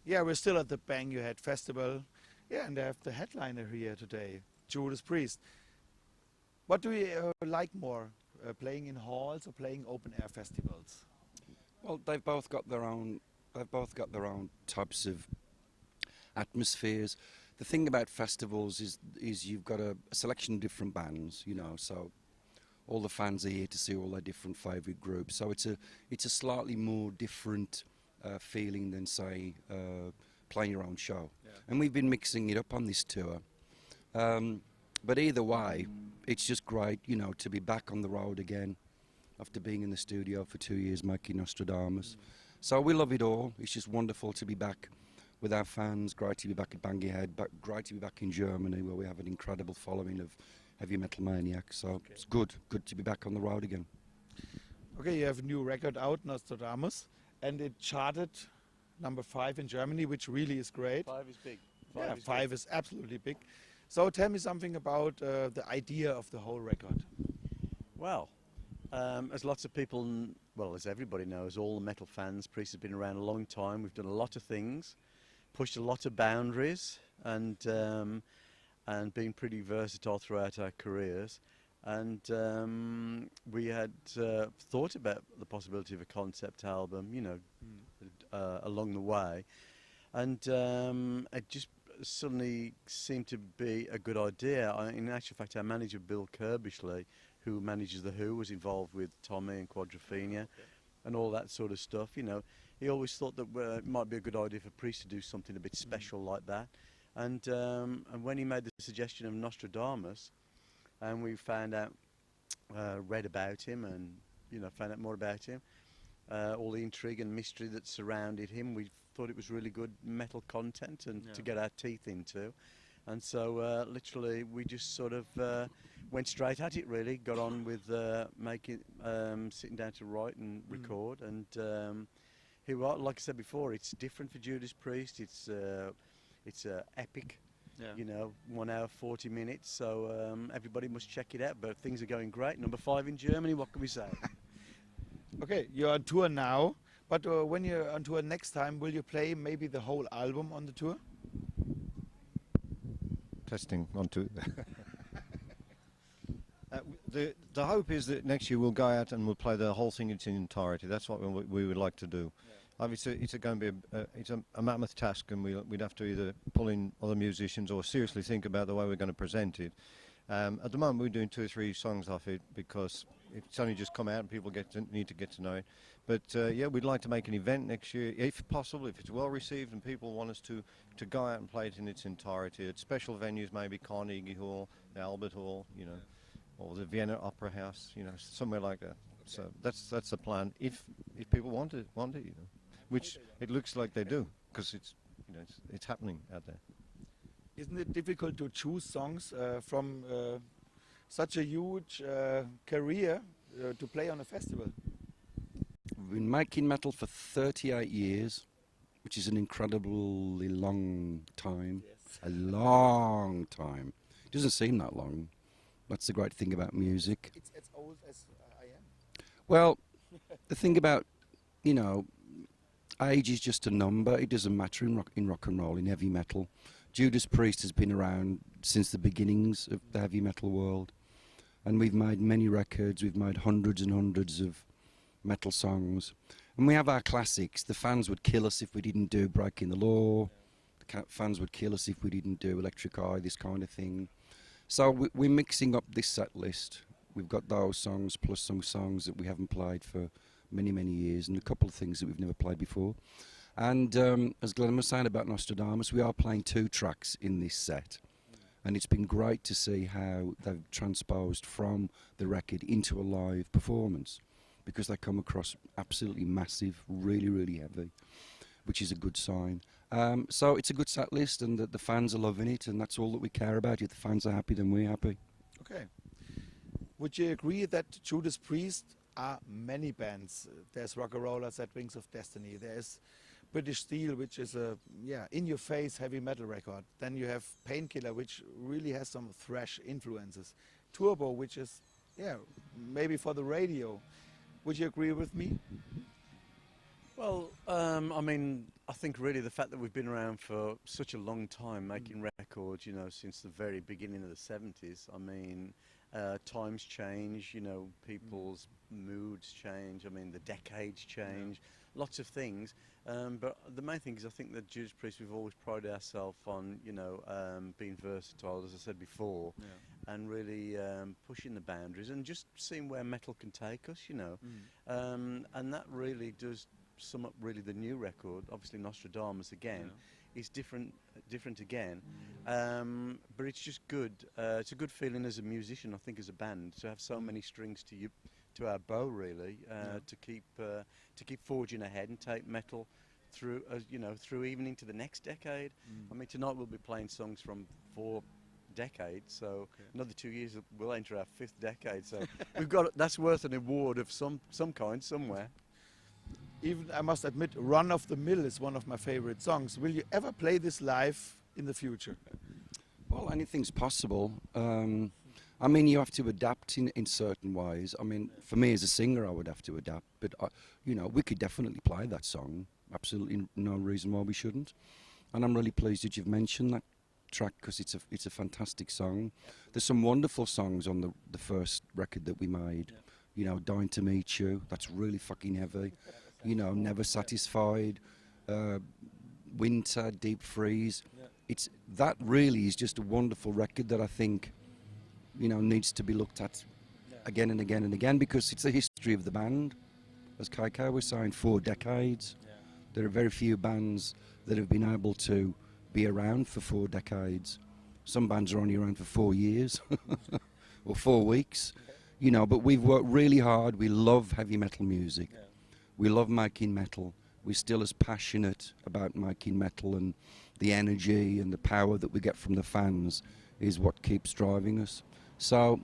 Yeah, we're still at the Bang Your Head Festival. Yeah, and I have the headliner here today, Judas Priest. What do you like more, playing in halls or playing open air festivals? Well, they've both got their own. They've both got their own types of atmospheres. The thing about festivals is you've got a selection of different bands, you know. So all the fans are here to see all their different favourite groups. So it's a slightly more different feeling than say playing your own show. Yeah. And we've been mixing it up on this tour. But either way, it's just great, you know, to be back on the road again after being in the studio for 2 years making Nostradamus. So we love it all. It's just wonderful to be back with our fans. Great to be back at Bang Your Head. Great to be back in Germany where we have an incredible following of heavy metal maniacs. So it's good to be back on the road again. Okay, you have a new record out, Nostradamus, and it charted #5 in Germany, which really is great. 5 is big. Five is absolutely big. So tell me something about the idea of the whole record. Well, as lots of people, well, as everybody knows, all the metal fans, Priest has been around a long time. We've done a lot of things, pushed a lot of boundaries, and been pretty versatile throughout our careers. And we had thought about the possibility of a concept album, you know, along the way. And it just suddenly seemed to be a good idea. In actual fact, our manager, Bill Kirbishley, who manages The Who, was involved with Tommy and Quadrophenia and all that sort of stuff. You know, he always thought that it might be a good idea for Priest to do something a bit special like that. And when he made the suggestion of Nostradamus, and we found out, read about him, and you know, found out more about him, all the intrigue and mystery that surrounded him, we thought it was really good metal content and to get our teeth into. And so literally we just sort of went straight at it, really. Got on with sitting down to write and record. And here we are. Like I said before, it's different for Judas Priest. It's epic. Yeah. You know, 1 hour 40 minutes. So everybody must check it out. But things are going great. #5 in Germany. What can we say? Okay, you're on tour now, but when you're on tour next time, will you play maybe the whole album on the tour? Testing on two. The hope is that next year we'll go out and we'll play the whole thing in its entirety. That's what we would like to do. Obviously, it's going to be a mammoth task, and we'd have to either pull in other musicians or seriously think about the way we're going to present it. At the moment, we're doing 2 or 3 songs off it because it's only just come out and people need to get to know it. But yeah, we'd like to make an event next year, if possible, if it's well received and people want us to go out and play it in its entirety at special venues, maybe Carnegie Hall, the Albert Hall, you know, or the Vienna Opera House, you know, somewhere like that. So that's the plan. If people want it, you know, which it looks like they do, because it's happening out there. Isn't it difficult to choose songs from such a huge career to play on a festival? We've been making metal for 38 years, which is an incredibly long time. Yes. A long time. It doesn't seem that long. That's the great thing about music. It's as old as I am. Well, the thing about, you know, age is just a number. It doesn't matter in rock and roll, in heavy metal. Judas Priest has been around since the beginnings of the heavy metal world. And we've made many records. We've made hundreds and hundreds of metal songs. And we have our classics. The fans would kill us if we didn't do Breaking the Law. The fans would kill us if we didn't do Electric Eye, this kind of thing. So we're mixing up this set list. We've got those songs plus some songs that we haven't played for many, many years, and a couple of things that we've never played before. And as Glenn was saying about Nostradamus, we are playing 2 tracks in this set. And it's been great to see how they've transposed from the record into a live performance, because they come across absolutely massive, really, really heavy, which is a good sign. So it's a good set list, and the fans are loving it, and that's all that we care about. If the fans are happy, then we're happy. Okay. Would you agree that Judas Priest are many bands? There's Rock and Rollers at Wings of Destiny. There's British Steel, which is a in-your-face heavy metal record. Then you have Painkiller, which really has some thrash influences. Turbo, which is maybe for the radio. Would you agree with me? Well, I mean, I think really the fact that we've been around for such a long time making records, you know, since the very beginning of the 70s. I mean, times change, you know, people's moods change. I mean, the decades change, lots of things. But the main thing is I think that Judas Priest, we've always prided ourselves on, you know, being versatile, as I said before, and really pushing the boundaries and just seeing where metal can take us, you know. And that really does sum up really the new record. Obviously Nostradamus again is different again, but it's just good. It's a good feeling as a musician, I think, as a band, to have so many strings to our bow, really, to keep forging ahead and take metal through, you know, through even into the next decade. I mean, tonight we'll be playing songs from 4 decades, so another 2 years we'll enter our 5th decade. So we've got, that's worth an award of some kind somewhere. Even, I must admit, Run of the Mill is one of my favorite songs. Will you ever play this live in the future? Well, anything's possible. I mean, you have to adapt in certain ways. I mean, for me as a singer, I would have to adapt. But, you know, we could definitely play that song. Absolutely no reason why we shouldn't. And I'm really pleased that you've mentioned that track, because it's a fantastic song. There's some wonderful songs on the first record that we made. You know, Dying to Meet You, that's really fucking heavy. You know, Never Satisfied, Winter, Deep Freeze. That really is just a wonderful record that I think, you know, needs to be looked at again and again and again, because it's the history of the band. As KK was saying, 4 decades. There are very few bands that have been able to be around for 4 decades. Some bands are only around for 4 years or 4 weeks, you know, but we've worked really hard. We love heavy metal music. We love making metal. We're still as passionate about making metal, and the energy and the power that we get from the fans is what keeps driving us. So,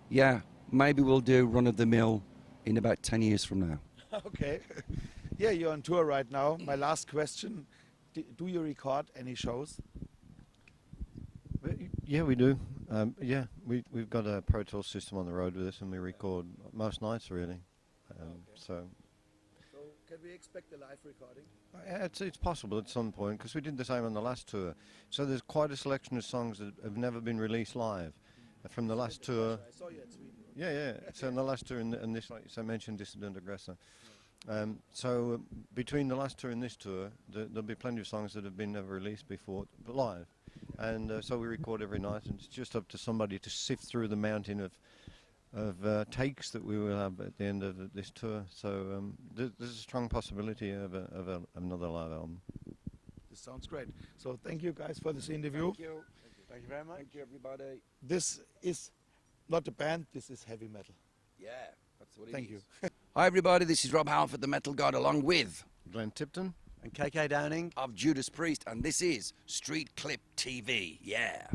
yeah, maybe we'll do Run of the Mill in about 10 years from now. Okay. Yeah, you're on tour right now. My last question, do you record any shows? Yeah, we do. We've got a Pro Tool system on the road with us, and we record most nights, really. So can we expect a live recording? yeah, it's possible at some point, because we did the same on the last tour. So there's quite a selection of songs that have never been released live from the last tour. I saw you at Sweden. Yeah. So in the last tour and this, like I mentioned, Dissident Aggressor. So between the last tour and this tour, there'll be plenty of songs that have been never released before, but live. And so we record every night, and it's just up to somebody to sift through the mountain of takes that we will have at the end of this tour. So there's a strong possibility of another live album. This sounds great. So thank you guys for this interview. Thank you. Thank you very much. Thank you, everybody. This is not a band, this is heavy metal. Yeah, that's what it Thank is. you. Hi, everybody. This is Rob Halford, the Metal God, along with Glenn Tipton. And KK Downing. of Judas Priest, and this is Street Clip TV. Yeah.